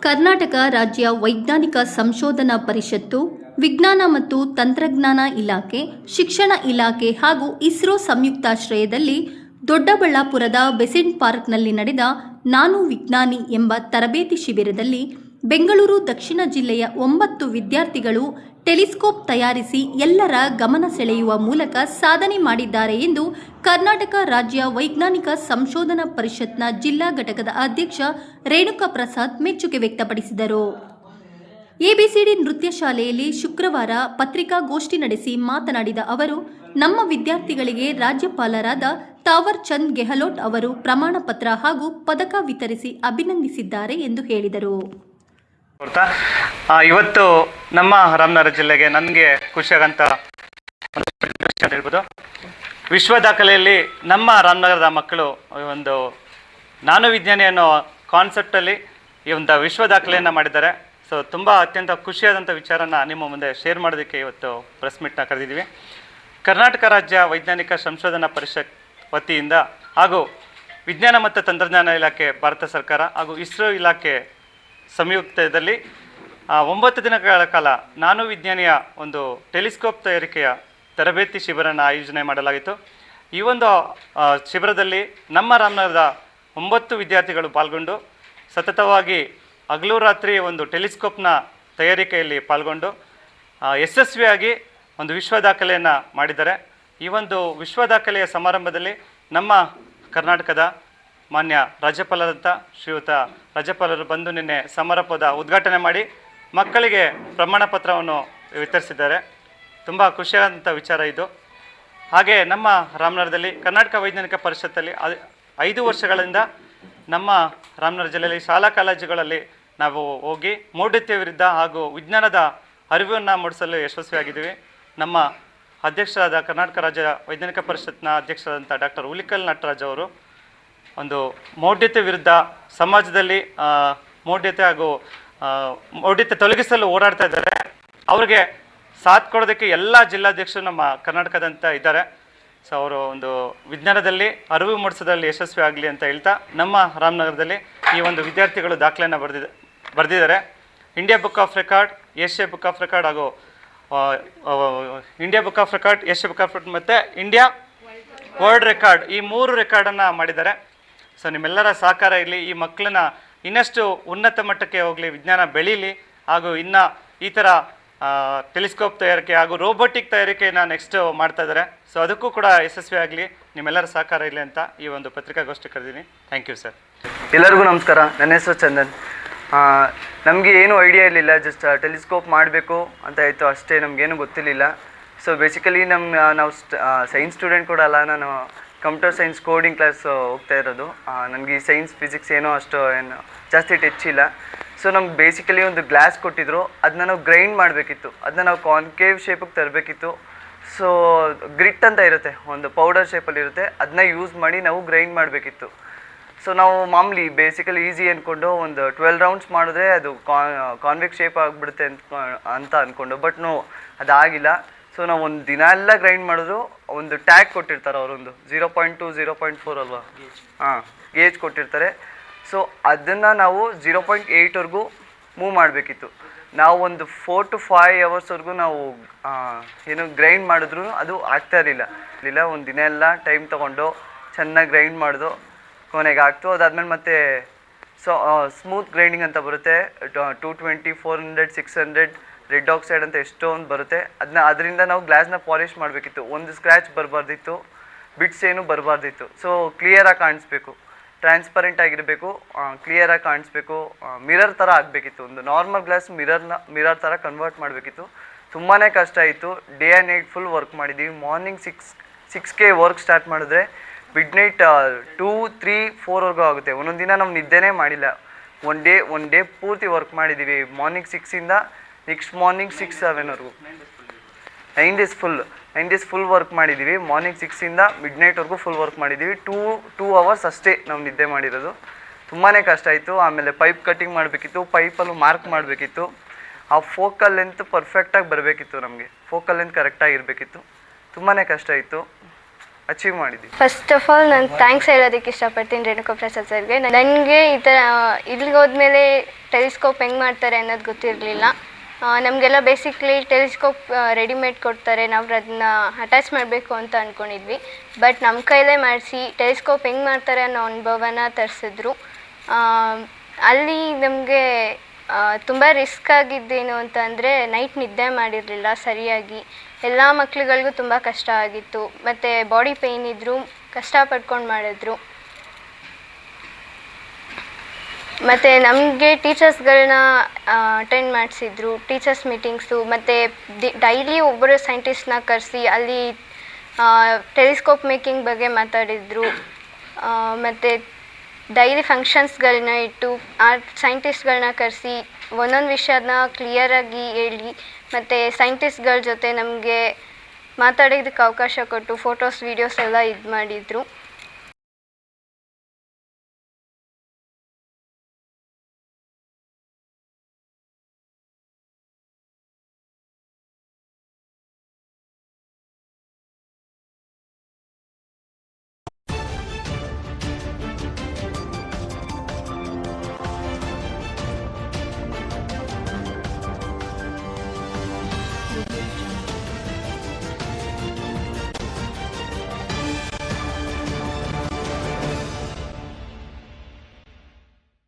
ಕರ್ನಾಟಕ ರಾಜ್ಯ ವೈಜ್ಞಾನಿಕ ಸಂಶೋಧನಾ ಪರಿಷತ್ತು, ವಿಜ್ಞಾನ ಮತ್ತು ತಂತ್ರಜ್ಞಾನ ಇಲಾಖೆ, ಶಿಕ್ಷಣ ಇಲಾಖೆ ಹಾಗೂ ಇಸ್ರೋ ಸಂಯುಕ್ತಾಶ್ರಯದಲ್ಲಿ ದೊಡ್ಡಬಳ್ಳಾಪುರದ ಬೆಸೆಂಟ್ ಪಾರ್ಕ್ನಲ್ಲಿ ನಡೆದ ನಾನು ವಿಜ್ಞಾನಿ ಎಂಬ ತರಬೇತಿ ಶಿಬಿರದಲ್ಲಿ ಬೆಂಗಳೂರು ದಕ್ಷಿಣ ಜಿಲ್ಲೆಯ 9 ವಿದ್ಯಾರ್ಥಿಗಳು ಟೆಲಿಸ್ಕೋಪ್ ತಯಾರಿಸಿ ಎಲ್ಲರ ಗಮನ ಸೆಳೆಯುವ ಮೂಲಕ ಸಾಧನೆ ಮಾಡಿದ್ದಾರೆ ಎಂದು ಕರ್ನಾಟಕ ರಾಜ್ಯ ವೈಜ್ಞಾನಿಕ ಸಂಶೋಧನಾ ಪರಿಷತ್ನ ಜಿಲ್ಲಾ ಘಟಕದ ಅಧ್ಯಕ್ಷ ರೇಣುಕಾ ಪ್ರಸಾದ್ ಮೆಚ್ಚುಗೆ ವ್ಯಕ್ತಪಡಿಸಿದರು. ಎಬಿಸಿಡಿ ನೃತ್ಯ ಶಾಲೆಯಲ್ಲಿ ಶುಕ್ರವಾರ ಪತ್ರಿಕಾಗೋಷ್ಠಿ ನಡೆಸಿ ಮಾತನಾಡಿದ ಅವರು, ನಮ್ಮ ವಿದ್ಯಾರ್ಥಿಗಳಿಗೆ ರಾಜ್ಯಪಾಲರಾದ ತಾವರ್ ಚಂದ್ ಗೆಹ್ಲೋಟ್ ಅವರು ಪ್ರಮಾಣ ಪತ್ರ ಹಾಗೂ ಪದಕ ವಿತರಿಸಿ ಅಭಿನಂದಿಸಿದ್ದಾರೆ ಎಂದು ಹೇಳಿದರು. ಇವತ್ತು ನಮ್ಮ ರಾಮನಗರ ಜಿಲ್ಲೆಗೆ ನನಗೆ ಖುಷಿಯಾಗಂತ ಹೇಳ್ಬೋದು. ವಿಶ್ವ ದಾಖಲೆಯಲ್ಲಿ ನಮ್ಮ ರಾಮನಗರದ ಮಕ್ಕಳು ಒಂದು ನಾನು ವಿಜ್ಞಾನಿ ಅನ್ನೋ ಕಾನ್ಸೆಪ್ಟಲ್ಲಿ ಈ ಒಂದು ವಿಶ್ವ ದಾಖಲೆಯನ್ನು ಮಾಡಿದ್ದಾರೆ. ಸೊ ತುಂಬ ಅತ್ಯಂತ ಖುಷಿಯಾದಂಥ ವಿಚಾರನ ನಿಮ್ಮ ಮುಂದೆ ಶೇರ್ ಮಾಡೋದಕ್ಕೆ ಇವತ್ತು ಪ್ರೆಸ್ ಮೀಟ್ನ ಕರೆದಿದ್ದೀವಿ. ಕರ್ನಾಟಕ ರಾಜ್ಯ ವೈಜ್ಞಾನಿಕ ಸಂಶೋಧನಾ ಪರಿಷತ್ ವತಿಯಿಂದ ಹಾಗೂ ವಿಜ್ಞಾನ ಮತ್ತು ತಂತ್ರಜ್ಞಾನ ಇಲಾಖೆ ಭಾರತ ಸರ್ಕಾರ ಹಾಗೂ ಇಸ್ರೋ ಇಲಾಖೆ ಸಂಯುಕ್ತದಲ್ಲಿ 9 ದಿನಗಳ ಕಾಲ ನಾನು ವಿಜ್ಞಾನಿಯ ಒಂದು ಟೆಲಿಸ್ಕೋಪ್ ತಯಾರಿಕೆಯ ತರಬೇತಿ ಶಿಬಿರನ ಆಯೋಜನೆ ಮಾಡಲಾಗಿತ್ತು. ಈ ಒಂದು ಶಿಬಿರದಲ್ಲಿ ನಮ್ಮ ರಾಮನಗರದ 9 ವಿದ್ಯಾರ್ಥಿಗಳು ಪಾಲ್ಗೊಂಡು ಸತತವಾಗಿ ಹಗಲು ರಾತ್ರಿ ಒಂದು ಟೆಲಿಸ್ಕೋಪ್ನ ತಯಾರಿಕೆಯಲ್ಲಿ ಪಾಲ್ಗೊಂಡು ಯಶಸ್ವಿಯಾಗಿ ಒಂದು ವಿಶ್ವ ದಾಖಲೆಯನ್ನು ಮಾಡಿದ್ದಾರೆ. ಈ ಒಂದು ವಿಶ್ವ ದಾಖಲೆಯ ಸಮಾರಂಭದಲ್ಲಿ ನಮ್ಮ ಕರ್ನಾಟಕದ ಮಾನ್ಯ ರಾಜ್ಯಪಾಲರಂಥ ಶ್ರೀಯುತ ರಾಜ್ಯಪಾಲರು ಬಂದು ನಿನ್ನೆ ಸಮಾರಂಭದ ಉದ್ಘಾಟನೆ ಮಾಡಿ ಮಕ್ಕಳಿಗೆ ಪ್ರಮಾಣ ಪತ್ರವನ್ನು ವಿತರಿಸಿದ್ದಾರೆ. ತುಂಬ ಖುಷಿಯಾದಂಥ ವಿಚಾರ ಇದು. ಹಾಗೆ ನಮ್ಮ ರಾಮನಗರದಲ್ಲಿ ಕರ್ನಾಟಕ ವೈಜ್ಞಾನಿಕ ಪರಿಷತ್ತಲ್ಲಿ 5 ವರ್ಷಗಳಿಂದ ನಮ್ಮ ರಾಮನಗರ ಜಿಲ್ಲೆಯಲ್ಲಿ ಶಾಲಾ ಕಾಲೇಜುಗಳಲ್ಲಿ ನಾವು ಹೋಗಿ ಮೌಢ್ಯತೆ ವಿರುದ್ಧ ಹಾಗೂ ವಿಜ್ಞಾನದ ಅರಿವನ್ನು ಮೂಡಿಸಲು ಯಶಸ್ವಿಯಾಗಿದ್ದೀವಿ. ನಮ್ಮ ಅಧ್ಯಕ್ಷರಾದ ಕರ್ನಾಟಕ ರಾಜ್ಯ ವೈಜ್ಞಾನಿಕ ಪರಿಷತ್ನ ಅಧ್ಯಕ್ಷರಾದಂಥ ಡಾಕ್ಟರ್ ಹುಲಿಕಲ್ ನಟರಾಜ್ ಅವರು ಒಂದು ಮೌಢ್ಯತೆ ವಿರುದ್ಧ ಸಮಾಜದಲ್ಲಿ ಮೌಢ್ಯತೆ ಹಾಗೂ ಮೌಢ್ಯತೆ ತೊಲಗಿಸಲು ಓಡಾಡ್ತಾ ಇದ್ದಾರೆ. ಅವ್ರಿಗೆ ಸಾಥ್ ಕೊಡೋದಕ್ಕೆ ಎಲ್ಲ ಜಿಲ್ಲಾಧ್ಯಕ್ಷರು ನಮ್ಮ ಕರ್ನಾಟಕದಂತ ಇದ್ದಾರೆ. ಸೊ ಅವರು ಒಂದು ವಿಜ್ಞಾನದಲ್ಲಿ ಅರಿವು ಮೂಡಿಸೋದ್ರಲ್ಲಿ ಯಶಸ್ವಿ ಆಗಲಿ ಅಂತ ಹೇಳ್ತಾ ನಮ್ಮ ರಾಮನಗರದಲ್ಲಿ ಈ ಒಂದು ವಿದ್ಯಾರ್ಥಿಗಳು ದಾಖಲೆಯನ್ನು ಬರೆದಿದ್ದಾರೆ. India book of record, Asia book of record ಹಾಗೂ India book of record, Asia book of record ಮತ್ತು ಇಂಡಿಯಾ ವರ್ಲ್ಡ್ ರೆಕಾರ್ಡ್, ಈ 3 ರೆಕಾರ್ಡನ್ನು ಮಾಡಿದ್ದಾರೆ. ಸೊ ನಿಮ್ಮೆಲ್ಲರ ಸಹಕಾರ ಇರಲಿ, ಈ ಮಕ್ಕಳನ್ನ ಇನ್ನಷ್ಟು ಉನ್ನತ ಮಟ್ಟಕ್ಕೆ ಹೋಗಲಿ, ವಿಜ್ಞಾನ ಬೆಳೀಲಿ ಹಾಗೂ ಇನ್ನು ಈ ಥರ ಟೆಲಿಸ್ಕೋಪ್ ತಯಾರಿಕೆ ಹಾಗೂ ರೋಬೋಟಿಕ್ ತಯಾರಿಕೆಯನ್ನು ನೆಕ್ಸ್ಟ್ ಮಾಡ್ತಾ ಇದ್ದಾರೆ. ಸೊ ಅದಕ್ಕೂ ಕೂಡ ಯಶಸ್ವಿ ಆಗಲಿ, ನಿಮ್ಮೆಲ್ಲರ ಸಹಕಾರ ಇರಲಿ ಅಂತ ಈ ಒಂದು ಪತ್ರಿಕಾಗೋಷ್ಠಿ ಕರೆದಿದ್ದೀನಿ. Thank you sir. ಎಲ್ಲರಿಗೂ ನಮಸ್ಕಾರ. ನನ್ನ ಹೆಸರು ಚಂದನ್. ನಮಗೆ ಏನೂ ಐಡಿಯಾ ಇರಲಿಲ್ಲ, ಜಸ್ಟ್ ಟೆಲಿಸ್ಕೋಪ್ ಮಾಡಬೇಕು ಅಂತ ಆಯಿತು ಅಷ್ಟೇ, ನಮಗೇನು ಗೊತ್ತಿರಲಿಲ್ಲ. ಸೊ ಬೇಸಿಕಲಿ ನಾವು ಸೈನ್ಸ್ ಸ್ಟೂಡೆಂಟ್ ಕೂಡ ಅಲ್ಲ, ನಾನು ಕಂಪ್ಯೂಟರ್ ಸೈನ್ಸ್ ಕೋಡಿಂಗ್ ಕ್ಲಾಸ್ ಹೋಗ್ತಾ ಇರೋದು. ನನಗೆ ಈ ಸೈನ್ಸ್ ಫಿಸಿಕ್ಸ್ ಏನೋ ಅಷ್ಟು ಏನು ಜಾಸ್ತಿ ಟಚ್ ಇಲ್ಲ. ಸೊ ನಮ್ಗೆ ಬೇಸಿಕಲಿ ಒಂದು ಗ್ಲಾಸ್ ಕೊಟ್ಟಿದ್ರು, ಅದನ್ನ ನಾವು ಗ್ರೈಂಡ್ ಮಾಡಬೇಕಿತ್ತು, ಅದನ್ನ ನಾವು ಕಾನ್ಕೇವ್ ಶೇಪಿಗೆ ತರಬೇಕಿತ್ತು. ಸೊ ಗ್ರಿಟ್ ಅಂತ ಇರುತ್ತೆ, ಒಂದು ಪೌಡರ್ ಶೇಪಲ್ಲಿ ಇರುತ್ತೆ, ಅದನ್ನ ಯೂಸ್ ಮಾಡಿ ನಾವು ಗ್ರೈಂಡ್ ಮಾಡಬೇಕಿತ್ತು. ಸೊ ನಾವು ಮಾಮೂಲಿ ಬೇಸಿಕಲಿ ಈಸಿ ಅಂದ್ಕೊಂಡು ಒಂದು 12 ರೌಂಡ್ಸ್ ಮಾಡಿದ್ರೆ ಅದು ಕಾನ್ವೆಕ್ಸ್ ಶೇಪ್ ಆಗಿಬಿಡುತ್ತೆ ಅಂತ ಅಂದ್ಕೊಂಡು, ಬಟ್ ಅದಾಗಿಲ್ಲ. ಸೊ ನಾವು ಒಂದು ದಿನ ಎಲ್ಲ ಗ್ರೈಂಡ್ ಮಾಡಿದ್ರು. ಒಂದು ಟ್ಯಾಗ್ ಕೊಟ್ಟಿರ್ತಾರೆ ಅವರೊಂದು 0.2 0.4 ಅಲ್ವಾ, ಗೇಜ್ ಕೊಟ್ಟಿರ್ತಾರೆ. ಸೊ ಅದನ್ನು ನಾವು 0.8ವರೆಗೂ ಮೂವ್ ಮಾಡಬೇಕಿತ್ತು. ನಾವು ಒಂದು 4 to 5 ಅವರ್ಸ್ವರೆಗೂ ನಾವು ಏನು ಗ್ರೈಂಡ್ ಮಾಡಿದ್ರು ಅದು ಆಗ್ತಾ ಇರಲಿಲ್ಲ. ಒಂದು ದಿನ ಎಲ್ಲ ಟೈಮ್ ತೊಗೊಂಡು ಚೆನ್ನಾಗಿ ಗ್ರೈಂಡ್ ಮಾಡಿದು, ಕೊನೆಗೆ ಆಗ್ತು. ಅದಾದಮೇಲೆ ಮತ್ತೆ ಸ್ಮೂತ್ ಗ್ರೈಂಡಿಂಗ್ ಅಂತ ಬರುತ್ತೆ, 220 400 600 ರೆಡ್ ಆಕ್ಸೈಡ್ ಅಂತ ಎಷ್ಟೊಂದು ಬರುತ್ತೆ. ಅದರಿಂದ ನಾವು ಗ್ಲಾಸ್ನ ಪಾಲಿಷ್ ಮಾಡಬೇಕಿತ್ತು. ಒಂದು ಸ್ಕ್ರ್ಯಾಚ್ ಬರಬಾರ್ದಿತ್ತು, ಬಿಟ್ಸ್ ಏನು ಬರಬಾರ್ದಿತ್ತು. ಸೊ ಕ್ಲಿಯರಾಗಿ ಕಾಣಿಸ್ಬೇಕು, ಟ್ರಾನ್ಸ್ಪರೆಂಟ್ ಆಗಿರಬೇಕು, ಕ್ಲಿಯರಾಗಿ ಕಾಣಿಸ್ಬೇಕು, ಮಿರರ್ ಥರ ಆಗಬೇಕಿತ್ತು. ಒಂದು ನಾರ್ಮಲ್ ಗ್ಲಾಸ್ ಮಿರರ್ ಥರ ಕನ್ವರ್ಟ್ ಮಾಡಬೇಕಿತ್ತು. ತುಂಬಾ ಕಷ್ಟ ಆಯಿತು. Day and night full work ಮಾಡಿದ್ದೀವಿ. ಮಾರ್ನಿಂಗ್ 6ಕ್ಕೆ ವರ್ಕ್ ಸ್ಟಾರ್ಟ್ ಮಾಡಿದ್ರೆ ಮಿಡ್ ನೈಟ್ 2 3 4ವರೆಗೂ ಆಗುತ್ತೆ. ಒಂದೊಂದು ದಿನ ನಾವು ನಿದ್ದೆನೇ ಮಾಡಿಲ್ಲ. ಒನ್ ಡೇ ಪೂರ್ತಿ ವರ್ಕ್ ಮಾಡಿದ್ದೀವಿ. ಮಾರ್ನಿಂಗ್ 6ಇಂದ ನೆಕ್ಸ್ಟ್ ಮಾರ್ನಿಂಗ್ 6 7ವರೆಗೂ 9 ಡೇಸ್ ಫುಲ್ ವರ್ಕ್ ಮಾಡಿದ್ದೀವಿ. ಮಾರ್ನಿಂಗ್ 6ಇಂದ ಮಿಡ್ ನೈಟ್ವರೆಗೂ ಫುಲ್ ವರ್ಕ್ ಮಾಡಿದ್ದೀವಿ. 2 ಅವರ್ಸ್ ಅಷ್ಟೇ ನಾವು ನಿದ್ದೆ ಮಾಡಿರೋದು. ತುಂಬಾ ಕಷ್ಟ ಆಯಿತು. ಆಮೇಲೆ ಪೈಪ್ ಕಟ್ಟಿಂಗ್ ಮಾಡಬೇಕಿತ್ತು, ಪೈಪಲ್ಲೂ ಮಾರ್ಕ್ ಮಾಡಬೇಕಿತ್ತು. ಆ ಫೋಕಲ್ ಲೆಂತ್ ಪರ್ಫೆಕ್ಟಾಗಿ ಬರಬೇಕಿತ್ತು, ನಮಗೆ ಫೋಕಲ್ ಲೆಂತ್ ಕರೆಕ್ಟಾಗಿ ಇರಬೇಕಿತ್ತು. ತುಂಬಾ ಕಷ್ಟ ಆಯಿತು. ಅಚೀವ್ ಮಾಡಿದ್ದೀವಿ. ಫಸ್ಟ್ ಆಫ್ ಆಲ್ ನಾನು ಥ್ಯಾಂಕ್ಸ್ ಹೇಳೋದಕ್ಕೆ ಇಷ್ಟಪಡ್ತೀನಿ ರೇಣುಕಾ ಪ್ರಸಾದ್ ಸರ್ಗೆ. ನನಗೆ ಈ ಥರ ಇಲ್ಲಿಗೆ ಹೋದ್ಮೇಲೆ ಟೆಲಿಸ್ಕೋಪ್ ಹೆಂಗೆ ಮಾಡ್ತಾರೆ ಅನ್ನೋದು ಗೊತ್ತಿರಲಿಲ್ಲ. ನಮಗೆಲ್ಲ ಬೇಸಿಕ್ಲಿ ಟೆಲಿಸ್ಕೋಪ್ ರೆಡಿಮೇಡ್ ಕೊಡ್ತಾರೆ, ನಾವು ಅದನ್ನ ಅಟ್ಯಾಚ್ ಮಾಡಬೇಕು ಅಂತ ಅಂದ್ಕೊಂಡಿದ್ವಿ. ಬಟ್ ನಮ್ಮ ಕೈಲೇ ಮಾಡಿಸಿ ಟೆಲಿಸ್ಕೋಪ್ ಹೆಂಗೆ ಮಾಡ್ತಾರೆ ಅನ್ನೋ ಅನುಭವನ ತರಿಸಿದ್ರು. ಅಲ್ಲಿ ನಮಗೆ ತುಂಬ ರಿಸ್ಕ್ ಆಗಿದ್ದೇನು ಅಂತ ಅಂದರೆ ನೈಟ್ ನಿದ್ದೆ ಮಾಡಿರಲಿಲ್ಲ ಸರಿಯಾಗಿ. ಎಲ್ಲ ಮಕ್ಳುಗಳಿಗೂ ತುಂಬ ಕಷ್ಟ ಆಗಿತ್ತು. ಮತ್ತು ಬಾಡಿ ಪೇಯ್ನ್ ಇದ್ದರು, ಕಷ್ಟಪಡ್ಕೊಂಡು ಮಾಡಿದ್ರು. ಮತ್ತು ನಮಗೆ ಟೀಚರ್ಸ್ಗಳನ್ನ ಅಟೆಂಡ್ ಮಾಡಿಸಿದ್ರು, ಟೀಚರ್ಸ್ ಮೀಟಿಂಗ್ಸು. ಮತ್ತು ಡೈಲಿ ಒಬ್ಬರು ಸೈಂಟಿಸ್ಟ್ನ ಕರೆಸಿ ಅಲ್ಲಿ ಟೆಲಿಸ್ಕೋಪ್ ಮೇಕಿಂಗ್ ಬಗ್ಗೆ ಮಾತಾಡಿದರು. ಮತ್ತು ಡೈಲಿ ಫಂಕ್ಷನ್ಸ್ಗಳನ್ನ ಇಟ್ಟು ಆ ಸೈಂಟಿಸ್ಟ್ಗಳನ್ನ ಕರೆಸಿ ಒಂದೊಂದು ವಿಷಯನ ಕ್ಲಿಯರಾಗಿ ಹೇಳಿ, ಮತ್ತು ಸೈಂಟಿಸ್ಟ್ಗಳ ಜೊತೆ ನಮಗೆ ಮಾತಾಡೋದಕ್ಕೆ ಅವಕಾಶ ಕೊಟ್ಟು ಫೋಟೋಸ್ ವೀಡಿಯೋಸ್ ಎಲ್ಲ ಇದು ಮಾಡಿದರು.